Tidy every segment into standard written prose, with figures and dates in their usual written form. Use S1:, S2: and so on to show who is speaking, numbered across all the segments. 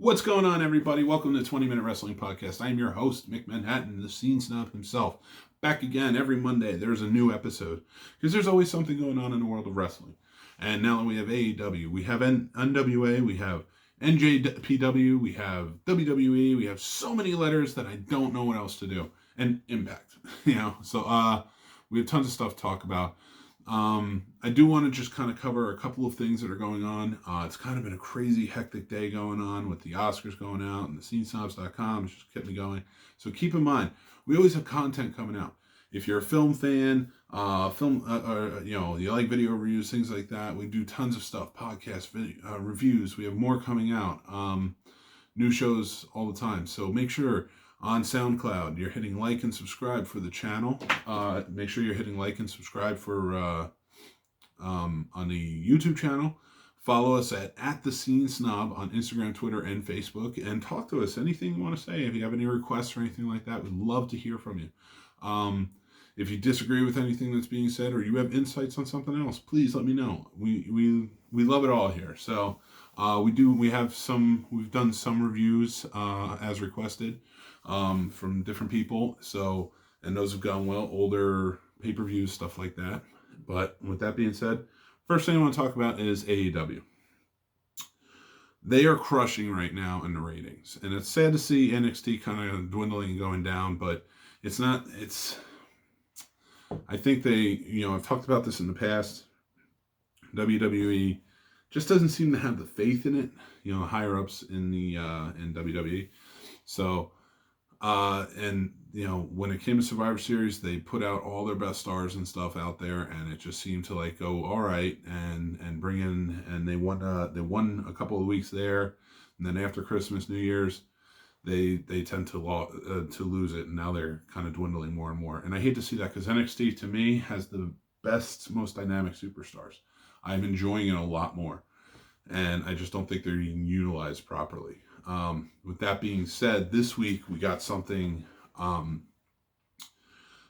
S1: What's going on, everybody? Welcome to the 20-Minute Wrestling Podcast. I'm your host, Mick Manhattan, the scene snob himself. Back again every Monday. There's a new episode because there's always something going on in the world of wrestling. And now that we have AEW, we have NWA, we have NJPW, we have WWE, we have so many letters that I don't know what else to do. And Impact, So we have tons of stuff to talk about. I do want to just kind of cover a couple of things that are going on. It's kind of been a crazy, hectic day going on with the Oscars going out and the scenesnobs.com. It's just kept me going. So keep in mind, we always have content coming out. If you're a film fan, you like video reviews, things like that, we do tons of stuff, podcasts, video, reviews. We have more coming out, new shows all the time. So make sure on SoundCloud, you're hitting like and subscribe for the channel. Make sure you're hitting like and subscribe for on the YouTube channel. Follow us at The Scene Snob on Instagram, Twitter, and Facebook. And talk to us. Anything you want to say. If you have any requests or anything like that, we'd love to hear from you. If you disagree with anything that's being said or you have insights on something else, please let me know. We love it all here. So we've done some reviews as requested from different people. So, and those have gone well, older pay-per-views, stuff like that. But with that being said, first thing I want to talk about is AEW. They are crushing right now in the ratings. And it's sad to see NXT kind of dwindling and going down, but I think I've talked about this in the past. WWE just doesn't seem to have the faith in it, higher ups in WWE. So, when it came to Survivor Series, they put out all their best stars and stuff out there, and it just seemed to go all right and bring in, and they won a couple of weeks there, and then after Christmas, New Year's, they tend to lose it, and now they're kind of dwindling more and more. And I hate to see that because NXT to me has the best, most dynamic superstars. I'm enjoying it a lot more, and I just don't think they're being utilized properly. With that being said, this week we got something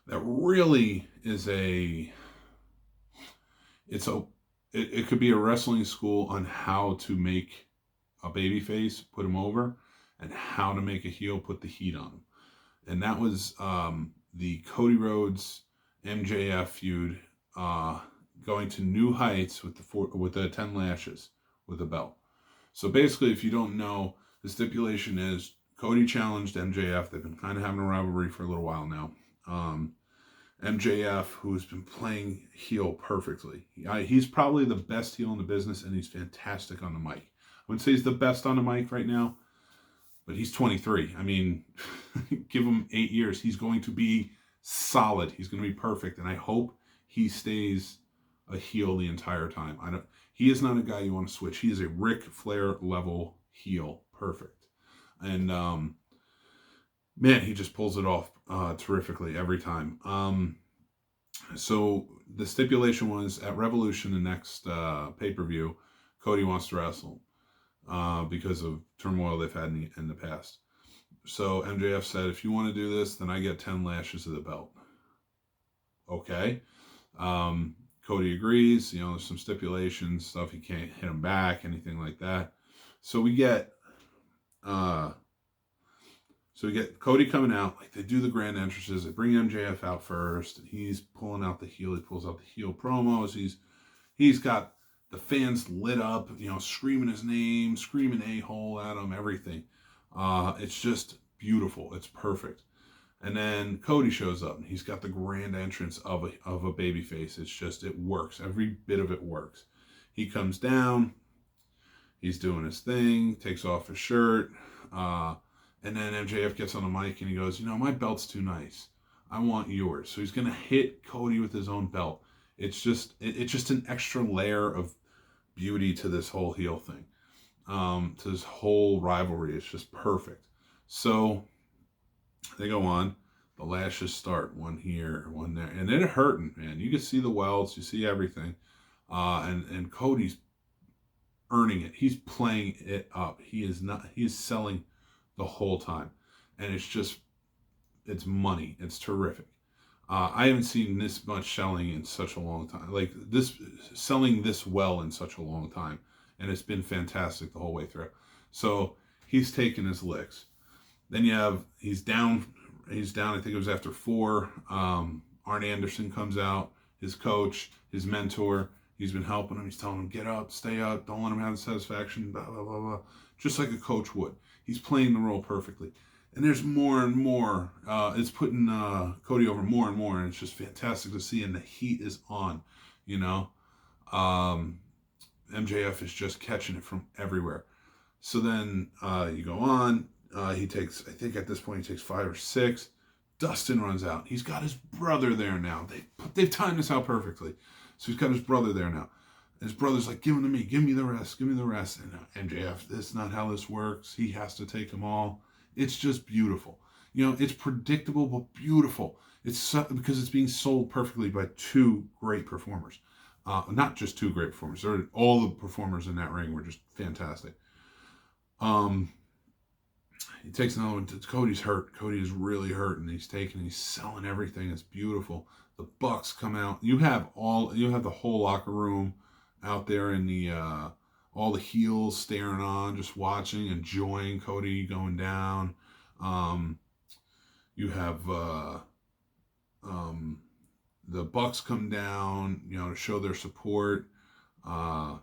S1: that really is it could be a wrestling school on how to make a babyface, put him over, and how to make a heel, put the heat on him. And that was the Cody Rhodes MJF feud going to new heights with the 10 lashes with the belt. So basically, if you don't know, the stipulation is Cody challenged MJF. They've been kind of having a rivalry for a little while now. MJF, who's been playing heel perfectly. He's probably the best heel in the business, and he's fantastic on the mic. I wouldn't say he's the best on the mic right now, but he's 23. I mean, give him 8 years. He's going to be solid. He's going to be perfect, and I hope he stays a heel the entire time. He is not a guy you want to switch. He is a Ric Flair level heel. Perfect. And man, he just pulls it off terrifically every time. So the stipulation was at Revolution, the next pay-per-view, Cody wants to wrestle because of turmoil they've had in the past. So MJF said, if you want to do this, then I get 10 lashes of the belt. Okay. Cody agrees. There's some stipulations, stuff. He can't hit him back, anything like that. So we get Cody coming out, they do the grand entrances, they bring MJF out first, and he's pulling out the heel, he pulls out the heel promos, he's got the fans lit up, screaming his name, screaming a-hole at him, everything. It's just beautiful, it's perfect. And then Cody shows up, and he's got the grand entrance of a babyface. It works, every bit of it works. He comes down, he's doing his thing, takes off his shirt, and then MJF gets on the mic and he goes, my belt's too nice. I want yours. So he's going to hit Cody with his own belt. It's just an extra layer of beauty to this whole heel thing, to this whole rivalry. It's just perfect. So they go on. The lashes start, one here, one there. And they're hurting, man. You can see the welts. You see everything. And Cody's earning it. He's playing it up. He is selling the whole time, and it's money. It's terrific. I haven't seen this much selling in such a long time, selling this well in such a long time, and it's been fantastic the whole way through. So he's taking his licks. Then you have, he's down, I think it was after 4. Arn Anderson comes out, his coach, his mentor. He's been helping him. He's telling him, get up, stay up, don't let him have the satisfaction, blah, blah, blah, blah. Just like a coach would. He's playing the role perfectly. And there's more and more. It's putting Cody over more and more, and it's just fantastic to see, and the heat is on, you know. MJF is just catching it from everywhere. So then you go on. He takes, I think at this point, he takes 5 or 6. Dustin runs out. He's got his brother there now. They've timed this out perfectly. So he's got his brother there now. And his brother's like, give him to me. Give me the rest. Give me the rest. And MJF, that's not how this works. He has to take them all. It's just beautiful. You know, it's predictable but beautiful. It's because it's being sold perfectly by 2 great performers. Not just 2 great performers. All the performers in that ring were just fantastic. He takes another one. Cody's hurt. Cody is really hurt, and he's selling everything. It's beautiful. The Bucks come out. You have the whole locker room out there in the all the heels staring on, just watching, enjoying Cody going down. You have the Bucks come down, you know, to show their support. And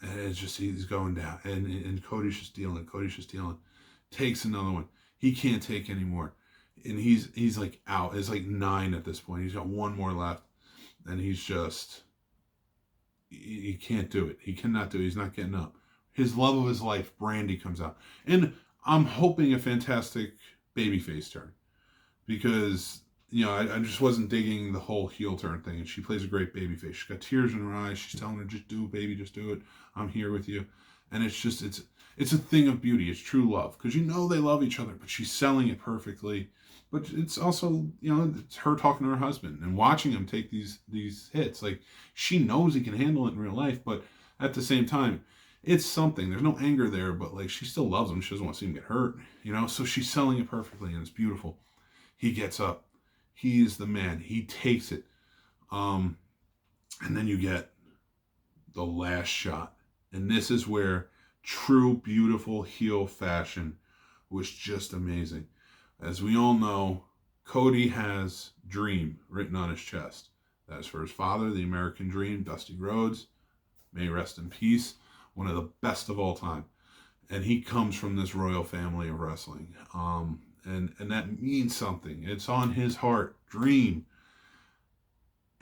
S1: it's just, he's going down, and Cody's just dealing. Takes another one. He can't take anymore, and he's like out. It's like 9 at this point. He's got 1 more left, and he's just, he can't do it. He cannot do it. He's not getting up. His love of his life, Brandy, comes out, and I'm hoping a fantastic babyface turn, because, you know, I just wasn't digging the whole heel turn thing, and she plays a great babyface. She's got tears in her eyes. She's telling her, just do it, baby, just do it. I'm here with you. And it's just, it's a thing of beauty. It's true love, because you know they love each other, but she's selling it perfectly. But it's also, you know, it's her talking to her husband and watching him take these hits. Like, she knows he can handle it in real life, but at the same time, it's something. There's no anger there, but like, she still loves him. She doesn't want to see him get hurt, you know? So she's selling it perfectly, and it's beautiful. He gets up. He is the man. He takes it. And then you get the last shot. And this is where true, beautiful heel fashion was just amazing. As we all know, Cody has Dream written on his chest. That is for his father, the American Dream, Dusty Rhodes. May he rest in peace. One of the best of all time. And he comes from this royal family of wrestling. And that means something. It's on his heart. Dream.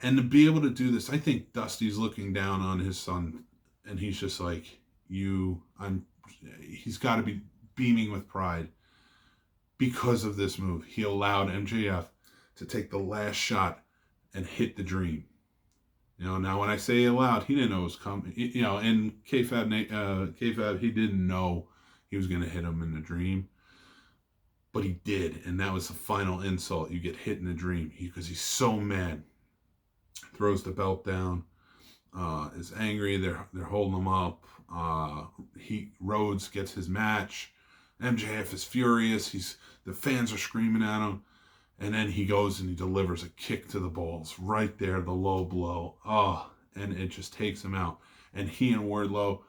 S1: And to be able to do this, I think Dusty's looking down on his son, and he's just like, he's got to be beaming with pride because of this move. He allowed MJF to take the last shot and hit the Dream. You know, now when I say allowed, he didn't know it was coming. You know, in kayfabe, he didn't know he was going to hit him in the Dream. But he did, and that was the final insult. You get hit in the Dream because he's so mad. Throws the belt down. Is angry. They're holding him up. Rhodes gets his match. MJF is furious. The fans are screaming at him, and then he goes and he delivers a kick to the balls right there, the low blow. And it just takes him out. And he and Wardlow,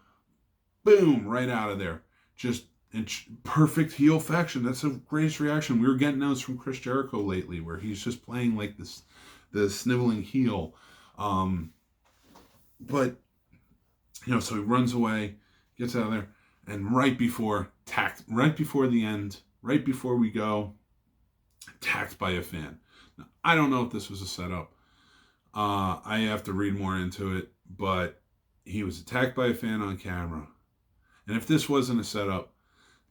S1: boom, right out of there. Just perfect heel faction. That's the greatest reaction. We were getting those from Chris Jericho lately, where he's just playing like the sniveling heel. But, you know, so he runs away, gets out of there, and right before the end, right before we go, attacked by a fan. Now, I don't know if this was a setup. I have to read more into it, but he was attacked by a fan on camera. And if this wasn't a setup,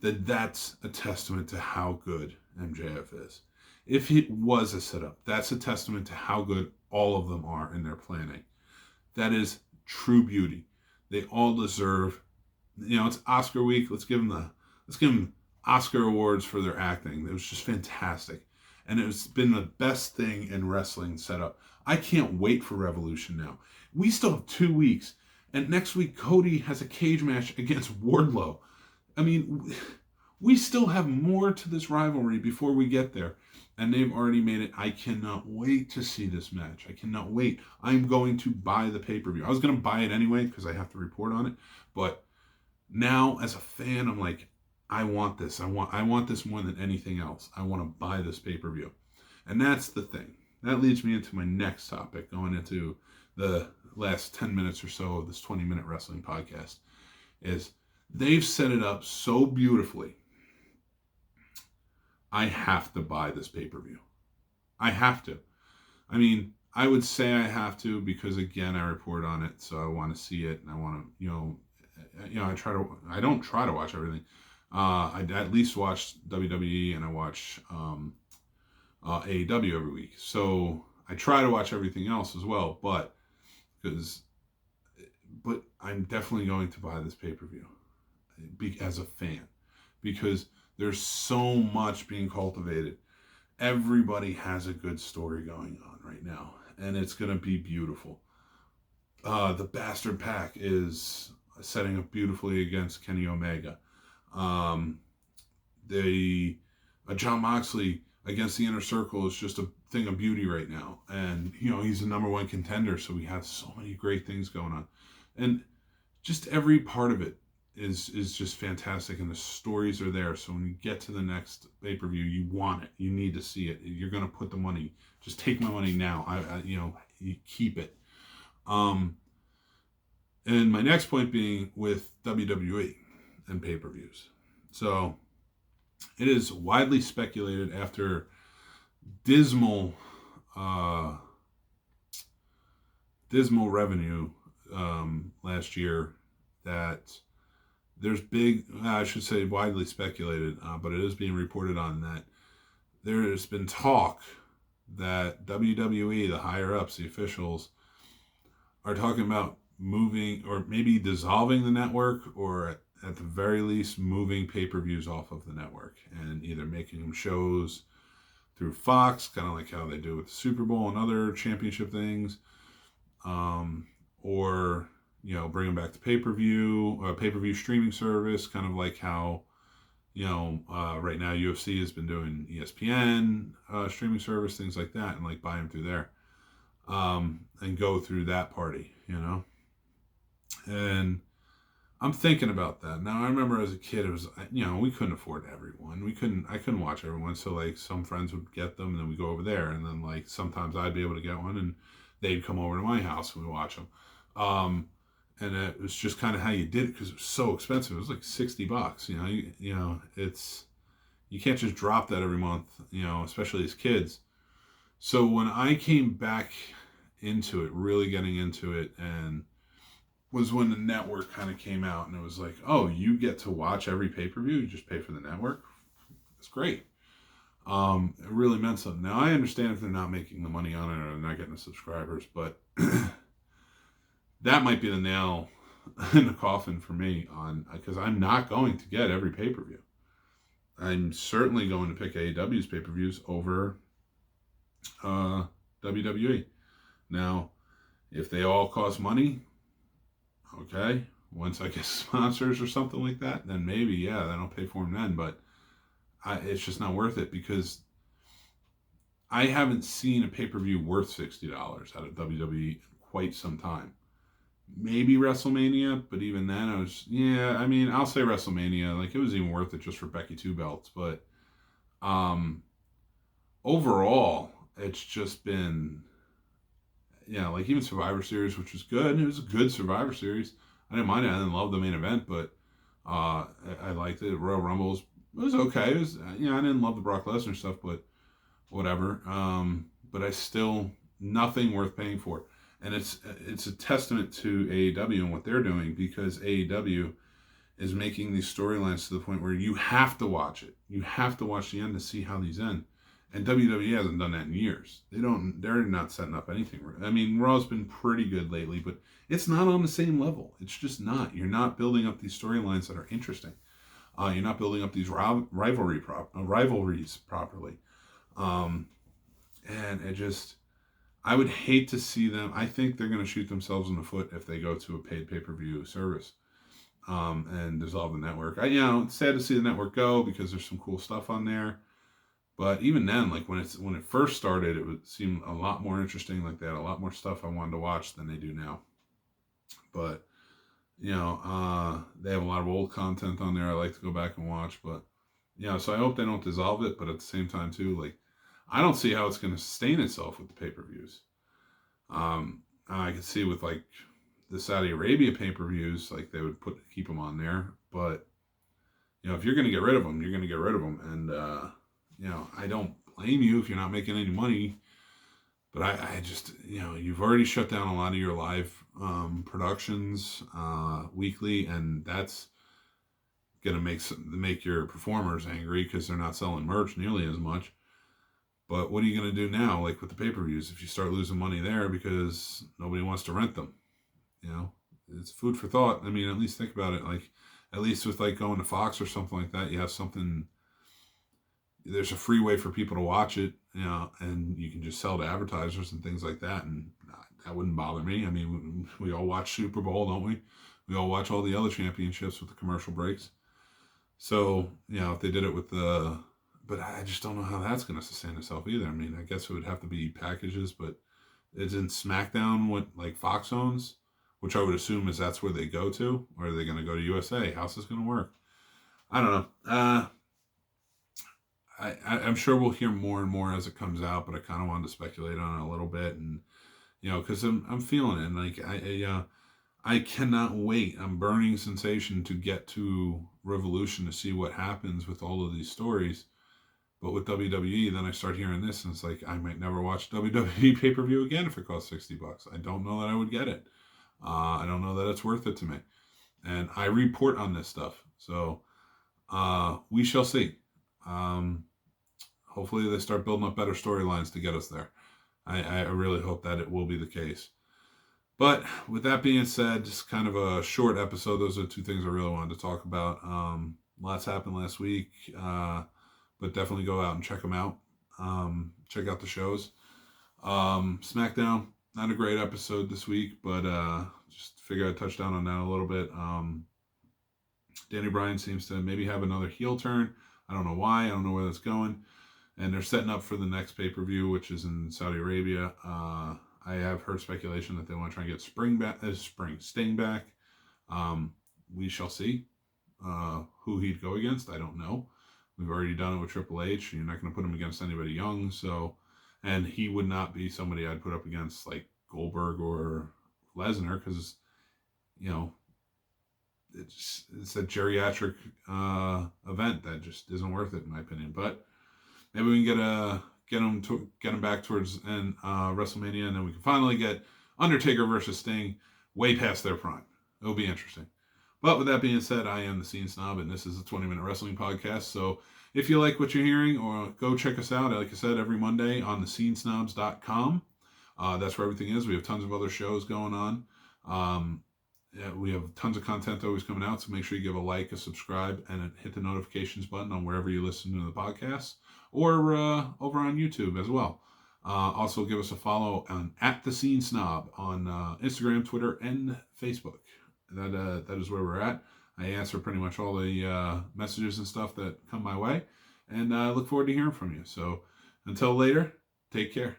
S1: then that's a testament to how good MJF is. If it was a setup, that's a testament to how good all of them are in their planning. That is true beauty. They all deserve, you know, it's Oscar week. Let's give them Oscar awards for their acting. It was just fantastic. And it's been the best thing in wrestling setup. I can't wait for Revolution now. We still have 2 weeks. And next week, Cody has a cage match against Wardlow. I mean, we still have more to this rivalry before we get there. And they've already made it. I cannot wait to see this match. I cannot wait. I'm going to buy the pay-per-view. I was going to buy it anyway because I have to report on it. But now, as a fan, I'm like, I want this. I want this more than anything else. I want to buy this pay-per-view. And that's the thing. That leads me into my next topic, going into the last 10 minutes or so of this 20-minute wrestling podcast, is they've set it up so beautifully. I have to buy this pay-per-view. I have to. I mean, I would say I have to because, again, I report on it, so I want to see it, and I want to, I don't try to watch everything. I at least watch WWE, and I watch AEW every week. So I try to watch everything else as well, but I'm definitely going to buy this pay-per-view as a fan, because there's so much being cultivated. Everybody has a good story going on right now, and it's going to be beautiful. The Bastard Pack is setting up beautifully against Kenny Omega. John Moxley against the Inner Circle is just a thing of beauty right now, and he's the number one contender, so we have so many great things going on, and just every part of it is just fantastic, and the stories are there. So when you get to the next pay-per-view, you want it, you need to see it, you're going to put the money, just take my money now. You keep it. And my next point being with WWE and pay-per-views. So it is widely speculated after dismal revenue last year that there's widely speculated, but it is being reported on that there has been talk that WWE, the higher ups, the officials, are talking about moving or maybe dissolving the network, or at the very least moving pay-per-views off of the network and either making them shows through Fox, kind of like how they do with the Super Bowl and other championship things, or bring them back to pay-per-view streaming service, kind of like how right now UFC has been doing ESPN streaming service, things like that, and like buy them through there, and go through that party, and I'm thinking about that. Now, I remember as a kid, it was, we couldn't afford everyone. I couldn't watch everyone. So like some friends would get them and then we go over there. And then like sometimes I'd be able to get one and they'd come over to my house and we'd watch them. And it was just kind of how you did it because it was so expensive. It was like $60, you can't just drop that every month, especially as kids. So when I came back into it, really getting into it, and was when the network kind of came out, and it was like, oh, you get to watch every pay-per-view, you just pay for the network. It's great. It really meant something. Now, I understand if they're not making the money on it or they're not getting the subscribers, but that might be the nail in the coffin for me, because I'm not going to get every pay-per-view. I'm certainly going to pick AEW's pay-per-views over WWE. Now, if they all cost money, okay, once I get sponsors or something like that, then maybe, then I'll pay for them then, but it's just not worth it, because I haven't seen a pay-per-view worth $60 out of WWE in quite some time. Maybe WrestleMania, but even then I'll say WrestleMania, like it was even worth it just for Becky 2 belts, but overall, it's just been, like even Survivor Series, which was good. It was a good Survivor Series. I didn't mind it. I didn't love the main event, but I liked it. Royal Rumble was okay. It was, I didn't love the Brock Lesnar stuff, but whatever. But I still, nothing worth paying for. And it's a testament to AEW and what they're doing, because AEW is making these storylines to the point where you have to watch it. You have to watch the end to see how these end. And WWE hasn't done that in years. They're not setting up anything. I mean, Raw's been pretty good lately, but it's not on the same level. It's just not. You're not building up these storylines that are interesting. You're not building up these rivalries properly. And it just, I would hate to see them. I think they're going to shoot themselves in the foot if they go to a paid pay-per-view service and dissolve the network. It's sad to see the network go because there's some cool stuff on there. But even then, like when it first started, it would seem a lot more interesting. Like they had a lot more stuff I wanted to watch than they do now. But They have a lot of old content on there I like to go back and watch, but so I hope they don't dissolve it, but at the same time too, like, I don't see how it's going to sustain itself with the pay-per-views. I could see with like the Saudi Arabia pay-per-views, like they would keep them on there, but if you're going to get rid of them, you're going to get rid of them, and I don't blame you if you're not making any money. But I just, you've already shut down a lot of your live productions weekly, and that's going to make your performers angry because they're not selling merch nearly as much. But what are you going to do now, like with the pay-per-views, if you start losing money there because nobody wants to rent them? It's food for thought. I mean, at least think about it. Like, at least with like going to Fox or something like that, you have something. There's a free way for people to watch it, and you can just sell to advertisers and things like that, and that wouldn't bother me. I mean, we all watch Super Bowl, don't we? We all watch all the other championships with the commercial breaks. So, if they did it with but I just don't know how that's going to sustain itself either. I mean, I guess it would have to be packages, but isn't SmackDown what like Fox owns, which I would assume is that's where they go to, or are they going to go to USA? How's this going to work? I don't know. I'm sure we'll hear more and more as it comes out, but I kind of wanted to speculate on it a little bit, and because I'm feeling it, and like I cannot wait. I'm burning sensation to get to Revolution to see what happens with all of these stories. But with WWE, then I start hearing this, and it's like I might never watch WWE pay per view again if it costs $60. I don't know that I would get it. I don't know that it's worth it to me, and I report on this stuff, so we shall see. Hopefully they start building up better storylines to get us there. I really hope that it will be the case. But with that being said, just kind of a short episode. Those are the two things I really wanted to talk about. Lots happened last week, but definitely go out and check them out. Check out the shows. SmackDown, not a great episode this week, but just figure I'd touch down on that a little bit. Danny Bryan seems to maybe have another heel turn. I don't know why. I don't know where that's going. And they're setting up for the next pay-per-view, which is in Saudi Arabia. I have heard speculation that they want to try and get Sting back. We shall see who he'd go against. I don't know. We've already done it with Triple H. You're not going to put him against anybody young. And he would not be somebody I'd put up against like Goldberg or Lesnar because, it's a geriatric event that just isn't worth it in my opinion. But maybe we can get him back towards WrestleMania, and then we can finally get Undertaker versus Sting way past their prime. It'll be interesting. But with that being said, I am the Scene Snob, and this is a 20-minute wrestling podcast. So if you like what you're hearing, or go check us out, like I said, every Monday on thescenesnobs.com. That's where everything is. We have tons of other shows going on. We have tons of content always coming out, so make sure you give a like, a subscribe, and hit the notifications button on wherever you listen to the podcast, or over on YouTube as well. Also, give us a follow on @thescenesnob on Instagram, Twitter, and Facebook. That is where we're at. I answer pretty much all the messages and stuff that come my way, and I look forward to hearing from you. So until later, take care.